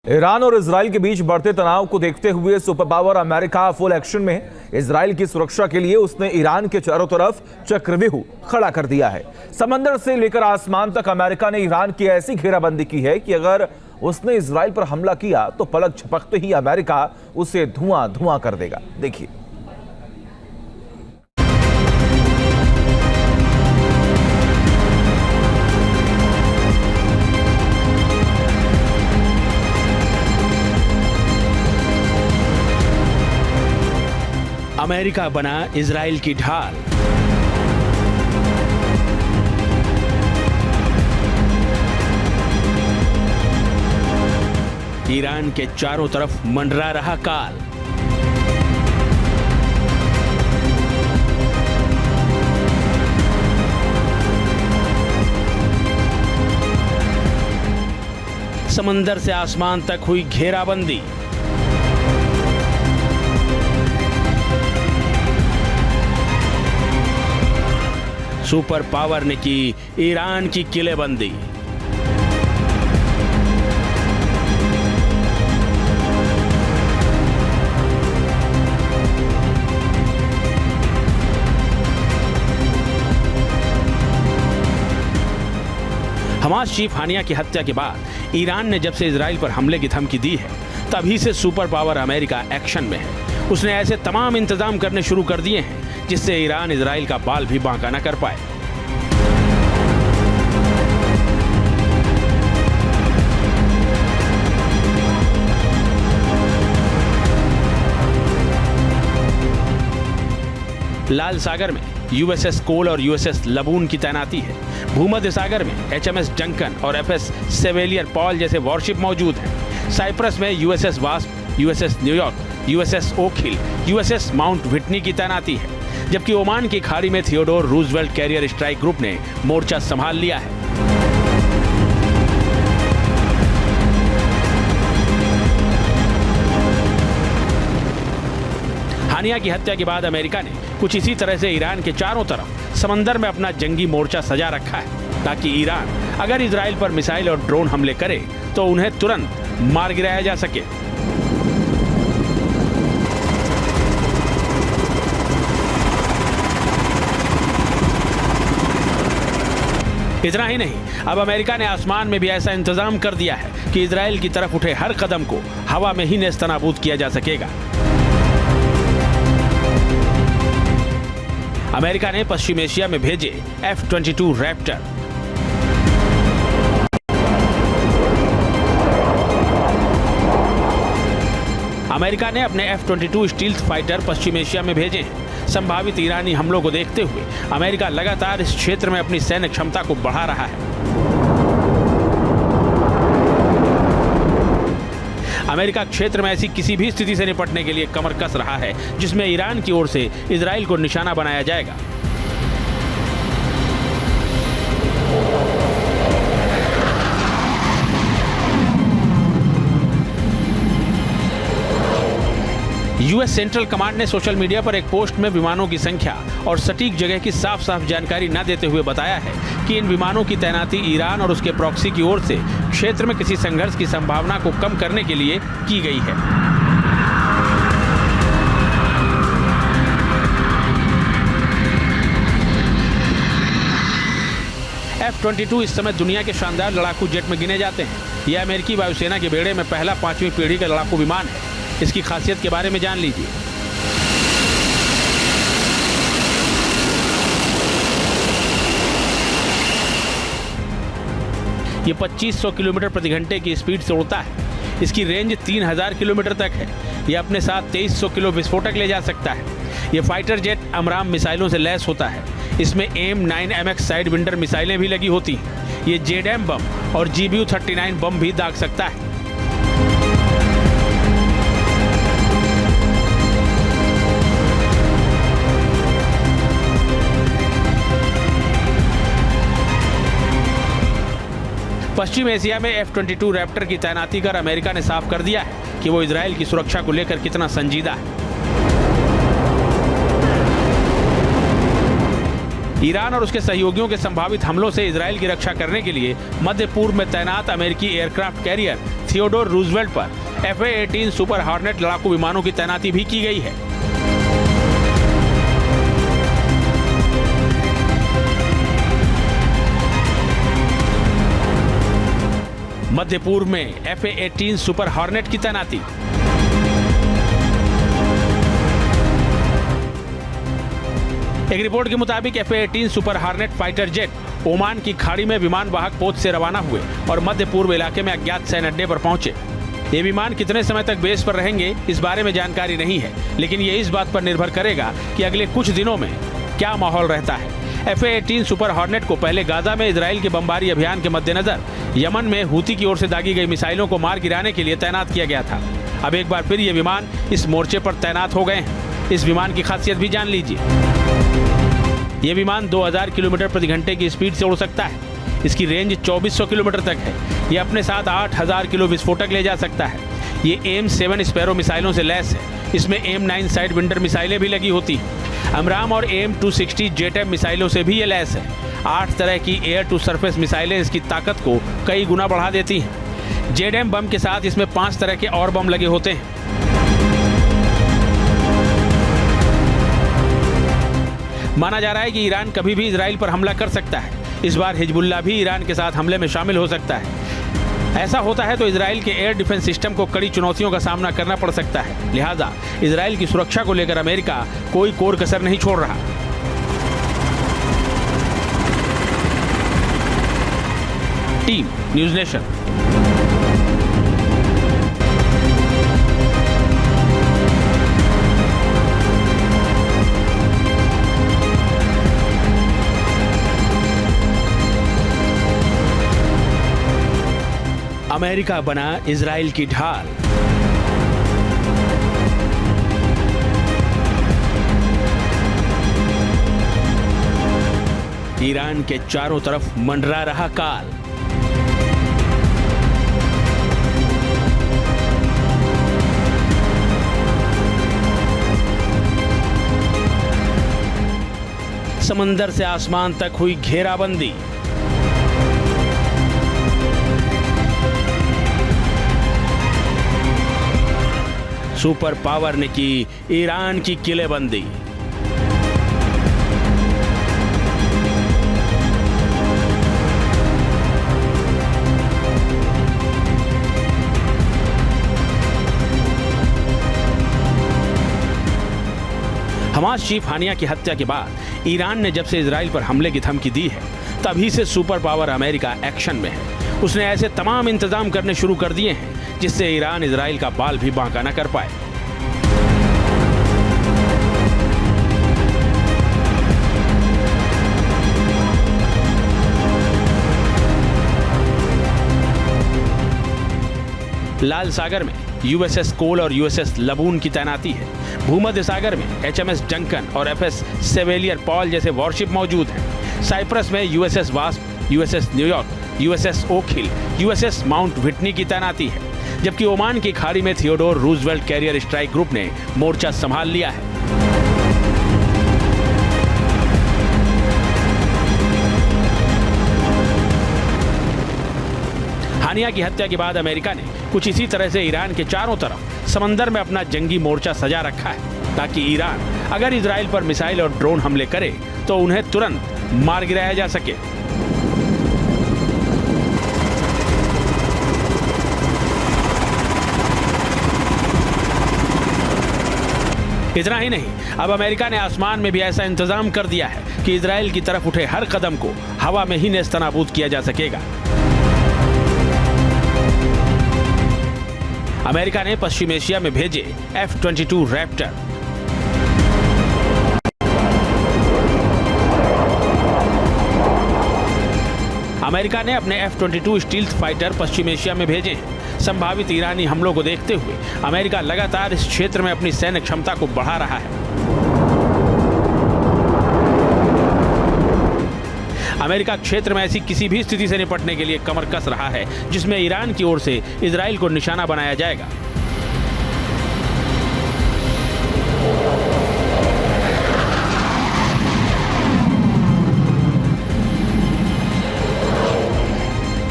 Iran और Israel के बीच बढ़ते तनाव को देखते हुए super power America full action में। इजराइल की सुरक्षा के लिए उसने ईरान के चारों तरफ चक्रव्यूह खड़ा कर दिया है। समंदर से लेकर आसमान तक अमेरिका ने ईरान की ऐसी घेराबंदी की है कि अगर उसने इजराइल पर हमला किया तो पलक झपकते ही अमेरिका उसे धुआं धुआं कर देगा। देखिए। अमेरिका बना इजराइल की ढाल। ईरान के चारों तरफ मंडरा रहा काल। समंदर से आसमान तक हुई घेराबंदी। सुपर पावर ने की ईरान की किलेबंदी। हमास चीफ हानिया की हत्या के बाद ईरान ने जब से इजराइल पर हमले की धमकी दी है, तभी से सुपर पावर अमेरिका एक्शन में है। उसने ऐसे तमाम इंतजाम करने शुरू कर दिए हैं जिससे ईरान इजराइल का बाल भी बांका न कर पाए। लाल सागर में यूएसएस कोल और यूएसएस लबून की तैनाती है। भूमध्य सागर में एचएमएस डंकन और एफएस सेवेलियर पॉल जैसे वॉरशिप मौजूद हैं। साइप्रस में USS Wasp, USS New York, USS Oak Hill, USS Mount Whitney की तैनाती है। जबकि ओमान की खाड़ी में Theodore Roosevelt carrier strike group ने मोर्चा संभाल लिया है। हानिया की हत्या के बाद अमेरिका ने कुछ इसी तरह से ईरान के चारों तरफ समंदर में अपना जंगी मोर्चा सजा रखा है, ताकि ईरान अगर इजराइल पर मिसाइल और ड्रोन हमले करे तो उन्हें तुरंत मार गिराया जा सके। इतना ही नहीं, अब अमेरिका ने आसमान में भी ऐसा इंतजाम कर दिया है कि इजराइल की तरफ उठे हर कदम को हवा में ही नेस्तनाबूद किया जा सकेगा। अमेरिका ने पश्चिम एशिया में भेजे F-22 रैप्टर। अमेरिका ने अपने F-22 स्टील्थ फाइटर पश्चिम एशिया में भेजे हैं। संभावित ईरानी हमलों को देखते हुए अमेरिका लगातार इस क्षेत्र में अपनी सैन्य क्षमता को बढ़ा रहा है। अमेरिका क्षेत्र में ऐसी किसी भी स्थिति से निपटने के लिए कमर कस रहा है जिसमें ईरान की ओर से इजराइल को निशाना बनाया जाएगा। यूएस सेंट्रल कमांड ने सोशल मीडिया पर एक पोस्ट में विमानों की संख्या और सटीक जगह की साफ साफ जानकारी न देते हुए बताया है कि इन विमानों की तैनाती ईरान और उसके प्रॉक्सी की ओर से क्षेत्र में किसी संघर्ष की संभावना को कम करने के लिए की गई है। F-22 इस समय दुनिया के शानदार लड़ाकू जेट में गिने जाते हैं। यह अमेरिकी वायुसेना के बेड़े में पहला 5वीं पीढ़ी का लड़ाकू विमान है। इसकी खासियत के बारे में जान लीजिए। ये 2500 किलोमीटर प्रति घंटे की स्पीड से उड़ता है। इसकी रेंज 3000 किलोमीटर तक है। यह अपने साथ 2300 किलो विस्फोटक ले जा सकता है। यह फाइटर जेट अमराम मिसाइलों से लैस होता है। इसमें AIM-9MX साइड विंडर मिसाइलें भी लगी होती हैं। ये JDAM बम और GBU-39 बम भी दाग सकता है। पश्चिम एशिया में F-22 रैप्टर की तैनाती कर अमेरिका ने साफ कर दिया है कि वो इजराइल की सुरक्षा को लेकर कितना संजीदा है। ईरान और उसके सहयोगियों के संभावित हमलों से इजराइल की रक्षा करने के लिए मध्य पूर्व में तैनात अमेरिकी एयरक्राफ्ट कैरियर थियोडोर रूजवेल्ट पर FA-18 सुपर हॉर्नेट लड़ाकू विमानों की तैनाती भी की गई है। मध्य पूर्व में FA-18 सुपर हॉर्नेट की तैनाती। एक रिपोर्ट के मुताबिक FA-18 super hornet fighter jet Oman की खाड़ी में विमान वाहक पोत से रवाना हुए और मध्य पूर्व इलाके में अज्ञात सैन्य अड्डे पर पहुंचे। ये विमान कितने समय तक बेस पर रहेंगे इस बारे में जानकारी नहीं है, लेकिन ये इस बात पर निर्भर करेगा कि अगले कुछ दिनों में क्या माहौल रहता है। FA-18 सुपर हॉर्नेट को पहले गाजा में इजराइल के बमबारी अभियान के मद्देनजर यमन में हूती की ओर से दागी गई मिसाइलों को मार गिराने के लिए तैनात किया गया था। अब एक बार फिर ये विमान इस मोर्चे पर तैनात हो गए हैं। इस विमान की खासियत भी जान लीजिए। ये विमान 2000 किलोमीटर प्रति घंटे की स्पीड से उड़ सकता है। इसकी रेंज 2400 किलोमीटर तक है। ये अपने साथ 8000 किलो विस्फोटक ले जा सकता है। ये AIM-7 स्पैरो मिसाइलों से लैस है। इसमें AIM-9 साइड विंडर मिसाइलें भी लगी होती हैं। अमराम और AIM-260 JTAM मिसाइलों से भी ये लैस है। 8 तरह की एयर टू सरफेस मिसाइलें इसकी ताकत को कई गुना बढ़ा देती हैं। JDAM बम के साथ इसमें 5 तरह के और बम लगे होते हैं। माना जा रहा है कि ईरान कभी भी इजराइल पर हमला कर सकता है। इस बार हिजबुल्लाह भी ईरान के साथ हमले में शामिल हो सकता है। ऐसा होता है तो इजराइल के एयर डिफेंस सिस्टम को कड़ी चुनौतियों का सामना करना पड़ सकता है। लिहाजा इजराइल की सुरक्षा को लेकर अमेरिका कोई कोर कसर नहीं छोड़ रहा। Team news nation. अमेरिका बना इजराइल की ढाल। ईरान के चारों तरफ मंडरा रहा काल। समंदर से आसमान तक हुई घेराबंदी। सुपर पावर ने की ईरान की किलेबंदी। हमास चीफ हानिया की हत्या के बाद ईरान ने जब से इजराइल पर हमले की धमकी दी है, तभी से सुपर पावर अमेरिका एक्शन में है। उसने ऐसे तमाम इंतजाम करने शुरू कर दिए हैं जिससे ईरान इजराइल का बाल भी बांका न कर पाए। लाल सागर में USS कोल और USS लबून की तैनाती है। भूमध्य सागर में HMS डंकन और FS सेवेलियर पॉल जैसे वॉरशिप मौजूद हैं। साइप्रस में USS Wasp, USS New York, USS Oak Hill, USS Mount Whitney की तैनाती है। जबकि ओमान की खाड़ी में Theodore Roosevelt carrier strike group ने मोर्चा संभाल लिया है। हानिया की हत्या के बाद अमेरिका ने कुछ इसी तरह से ईरान के चारों तरफ समंदर में अपना जंगी मोर्चा सजा रखा है, ताकि ईरान अगर इजराइल पर मिसाइल और ड्रोन हमले करे तो उन्हें तुरंत मार गिराया जा सके। इतना ही नहीं, अब अमेरिका ने आसमान में भी ऐसा इंतजाम कर दिया है कि इजराइल की तरफ उठे हर कदम को हवा में ही नेस्तनाबूद किया जा सकेगा। अमेरिका ने पश्चिम एशिया में भेजे F-22 रैप्टर। अमेरिका ने अपने F-22 स्टील्थ फाइटर पश्चिम एशिया में भेजे हैं। संभावित ईरानी हमलों को देखते हुए अमेरिका लगातार इस क्षेत्र में अपनी सैन्य क्षमता को बढ़ा रहा है। अमेरिका क्षेत्र में ऐसी किसी भी स्थिति से निपटने के लिए कमर कस रहा है जिसमें ईरान की ओर से इजराइल को निशाना बनाया जाएगा।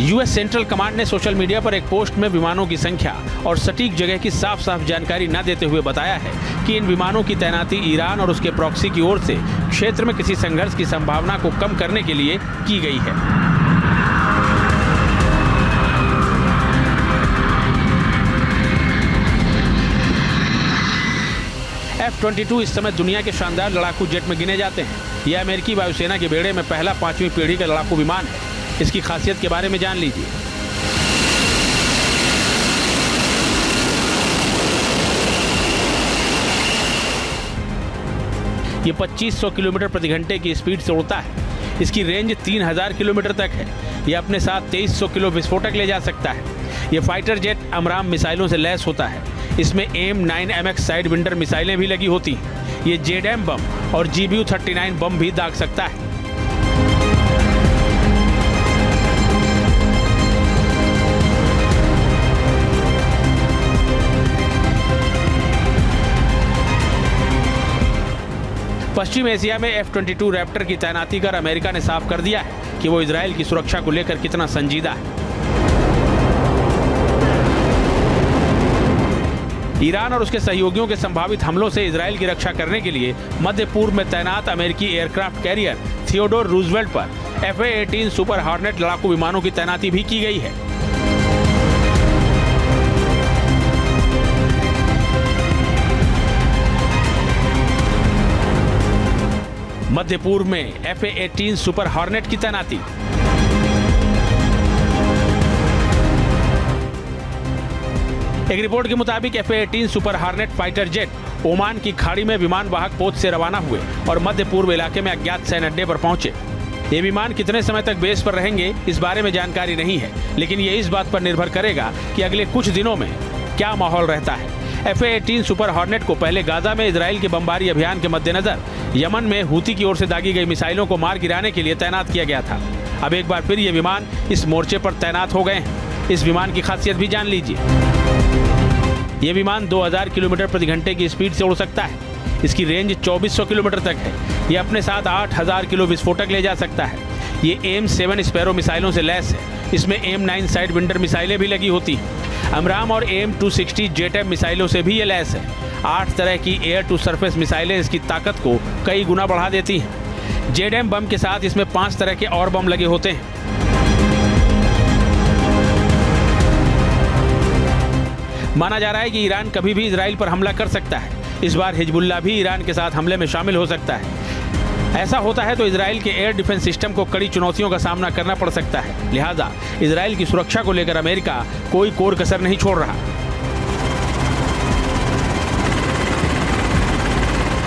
यूएस सेंट्रल कमांड ने सोशल मीडिया पर एक पोस्ट में विमानों की संख्या और सटीक जगह की साफ साफ जानकारी न देते हुए बताया है कि इन विमानों की तैनाती ईरान और उसके प्रॉक्सी की ओर से क्षेत्र में किसी संघर्ष की संभावना को कम करने के लिए की गई है। F-22 इस समय दुनिया के शानदार लड़ाकू जेट में गिने जाते हैं। यह अमेरिकी वायुसेना के बेड़े में पहला 5वीं पीढ़ी का लड़ाकू विमान है। इसकी खासियत के बारे में जान लीजिए। ये 2500 किलोमीटर प्रति घंटे की स्पीड से उड़ता है। इसकी रेंज 3000 किलोमीटर तक है। यह अपने साथ 2300 किलो विस्फोटक ले जा सकता है। यह फाइटर जेट अमराम मिसाइलों से लैस होता है। इसमें AIM-9MX साइड विंडर मिसाइलें भी लगी होती हैं। ये JDAM बम और GBU-39 बम भी दाग सकता है। पश्चिम एशिया में F-22 रैप्टर की तैनाती कर अमेरिका ने साफ कर दिया है कि वो इजराइल की सुरक्षा को लेकर कितना संजीदा है। ईरान और उसके सहयोगियों के संभावित हमलों से इजराइल की रक्षा करने के लिए मध्य पूर्व में तैनात अमेरिकी एयरक्राफ्ट कैरियर थियोडोर रूजवेल्ट पर FA-18 सुपर हॉर्नेट लड़ाकू विमानों की तैनाती भी की गई है। मध्य पूर्व में FA-18 सुपर हॉर्नेट की तैनाती। एक रिपोर्ट के मुताबिक FA-18 super hornet fighter jet Oman की खाड़ी में विमान वाहक पोत से रवाना हुए और मध्य पूर्व इलाके में अज्ञात सैन्य अड्डे पर पहुंचे। ये विमान कितने समय तक बेस पर रहेंगे इस बारे में जानकारी नहीं है, लेकिन ये इस बात पर निर्भर करेगा कि अगले कुछ दिनों में क्या माहौल रहता है। FA-18 सुपर हॉर्नेट को पहले गाजा में इजराइल के बमबारी अभियान के मद्देनजर यमन में हूती की ओर से दागी गई मिसाइलों को मार गिराने के लिए तैनात किया गया था। अब एक बार फिर ये विमान इस मोर्चे पर तैनात हो गए हैं। इस विमान की खासियत भी जान लीजिए। ये विमान 2000 किलोमीटर प्रति घंटे की स्पीड से उड़ सकता है। इसकी रेंज 2400 किलोमीटर तक है। ये अपने साथ 8000 किलो विस्फोटक ले जा सकता है। ये AIM-7 स्पैरो मिसाइलों से लैस है। इसमें AIM-9 साइड विंडर मिसाइलें भी लगी होती हैं। अमराम और AIM-260 JDAM मिसाइलों से भी ये लैस है। 8 तरह की एयर टू सरफेस मिसाइलें इसकी ताकत को कई गुना बढ़ा देती हैं। JDAM बम के साथ इसमें 5 तरह के और बम लगे होते हैं। माना जा रहा है कि ईरान कभी भी इजराइल पर हमला कर सकता है। इस बार हिजबुल्लाह भी ईरान के साथ हमले में शामिल हो सकता है। ऐसा होता है तो इजराइल के एयर डिफेंस सिस्टम को कड़ी चुनौतियों का सामना करना पड़ सकता है। लिहाजा इजराइल की सुरक्षा को लेकर अमेरिका कोई कोर कसर नहीं छोड़ रहा।